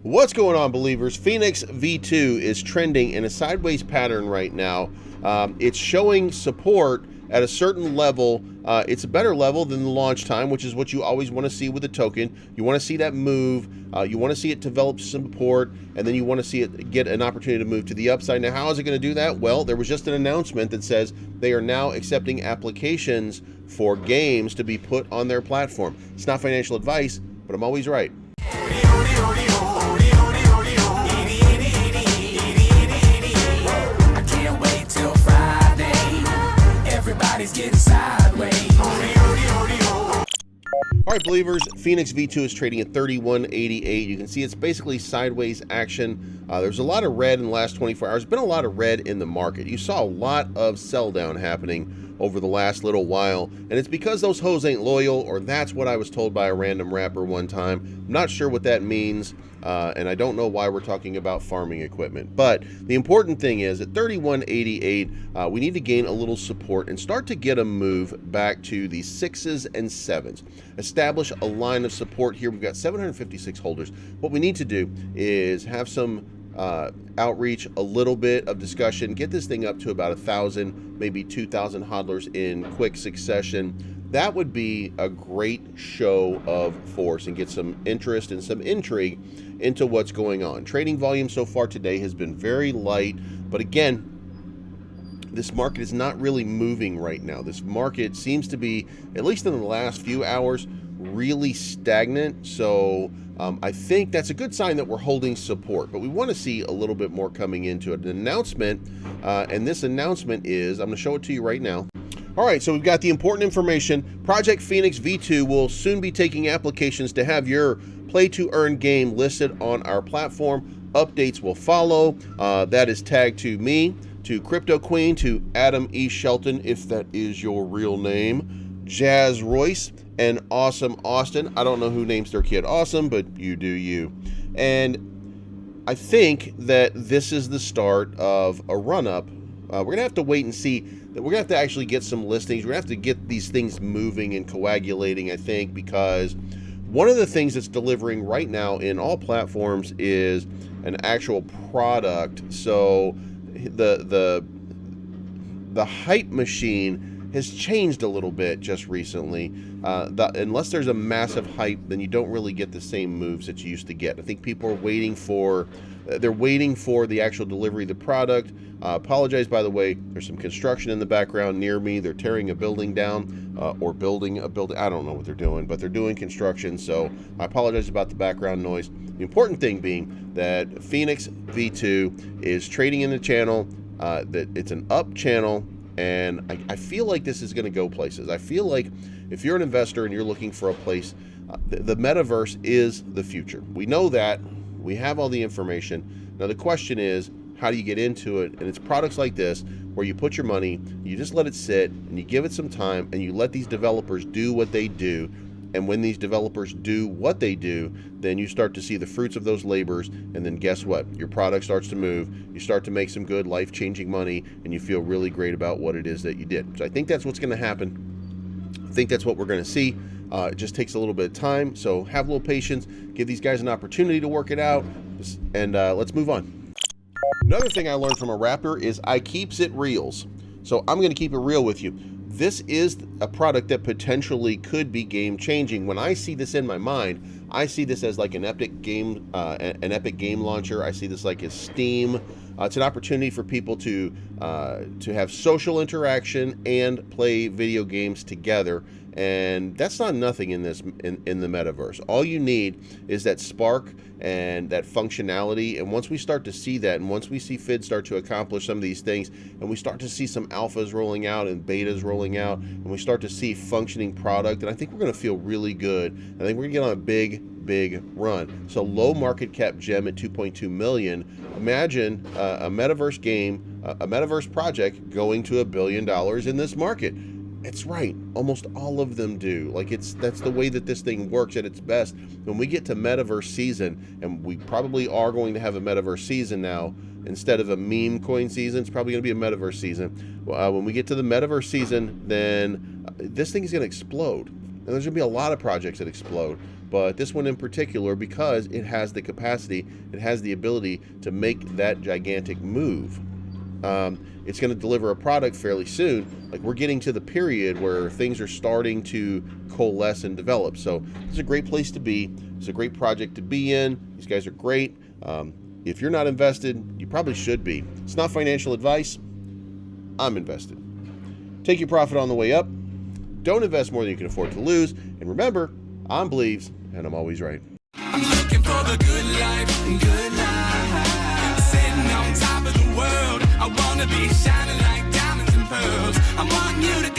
What's going on, believers? FEENIXv2 is trending in a sideways pattern right now. It's showing support at a certain level. It's a better level than the launch time, which is what you always want to see with a token. You want to see that move. You want to see it develop some support, and then you want to see it get an opportunity to move to the upside. Now, how is it going to do that? Well, there was just an announcement that says they are now accepting applications for games to be put on their platform. It's not financial advice, but I'm always right. Getting sideways. All right, believers, FEENIXv2 is trading at 31.88. You can see it's basically sideways action. There's a lot of red in the last 24 hours. There's been a lot of red in the market. You saw a lot of sell down happening over the last little while, and it's because those hoes ain't loyal, or that's what I was told by a random rapper one time. I'm not sure what that means, and I don't know why we're talking about farming equipment. But the important thing is at 31.88, we need to gain a little support and start to get a move back to the 6s and 7s. Establish a line of support here. We've got 756 holders. What we need to do is have some outreach, a little bit of discussion, get this thing up to about 1,000, maybe 2,000 hodlers in quick succession. That would be a great show of force and get some interest and some intrigue into what's going on. Trading volume so far today has been very light, but again, this market is not really moving right now. This market seems to be, at least in the last few hours, really stagnant. So I think that's a good sign that we're holding support, but we want to see a little bit more coming into it. An announcement, and this announcement is, I'm going to show it to you right now. All right, so we've got the important information. Project FEENIXv2 will soon be taking applications to have your play-to-earn game listed on our platform. Updates will follow. That is tagged to me, to Crypto Queen, to Adam E. Shelton, if that is your real name, Jazz Royce, and Awesome Austin. I don't know who names their kid Awesome, but you do you. And I think that this is the start of a run-up. We're going to have to wait and see. That we're going to have to actually get some listings. We're going to have to get these things moving and coagulating, I think, because one of the things that's delivering right now in all platforms is an actual product. So the hype machine has changed a little bit just recently. Unless there's a massive hype, then you don't really get the same moves that you used to get. I think people are waiting for, they're waiting for the actual delivery of the product. Apologize, by the way, there's some construction in the background near me. They're tearing a building down or building a building. I don't know what they're doing, but they're doing construction. So I apologize about the background noise. The important thing being that FEENIXv2 is trading in the channel, that it's an up channel. And I feel like this is going to go places. I feel like if you're an investor and you're looking for a place, the metaverse is the future. We know that. We have all the information. Now the question is, how do you get into it? And it's products like this where you put your money, you just let it sit, and you give it some time, and you let these developers do what they do. And when these developers do what they do, then you start to see the fruits of those labors, and then guess what? Your product starts to move, you start to make some good life-changing money, and you feel really great about what it is that you did. So I think that's what's going to happen. I think that's what we're going to see. It just takes a little bit of time, so have a little patience, give these guys an opportunity to work it out, and let's move on. Another thing I learned from a rapper is I keeps it reals. So I'm going to keep it real with you. This is a product that potentially could be game changing. When I see this in my mind, I see this as like an epic game launcher. I see this like as Steam. It's an opportunity for people to have social interaction and play video games together. And that's not nothing in this in the metaverse. All you need is that spark and that functionality. And once we start to see that, and once we see FID start to accomplish some of these things, and we start to see some alphas rolling out and betas rolling out, and we start to see functioning product, and I think we're going to feel really good. I think we're going to get on a big run. So low market cap gem at 2.2 million. Imagine a metaverse game, a metaverse project going to $1 billion in this market. It's right. Almost all of them do. Like that's the way that this thing works at its best. When we get to metaverse season, and we probably are going to have a metaverse season now, instead of a meme coin season, it's probably going to be a metaverse season. When we get to the metaverse season, then this thing is going to explode. And there's going to be a lot of projects that explode. but this one in particular, because it has the capacity, it has the ability to make that gigantic move. It's going to deliver a product fairly soon. Like, we're getting to the period where things are starting to coalesce and develop. So it's a great place to be. It's a great project to be in. These guys are great. If you're not invested, you probably should be. It's not financial advice. I'm invested. Take your profit on the way up. Don't invest more than you can afford to lose. And remember, I'm Bleaves, and I'm always right. I'm looking for the good life, good life. Sitting on top of the world, I wanna be shining like diamonds and pearls. I want you to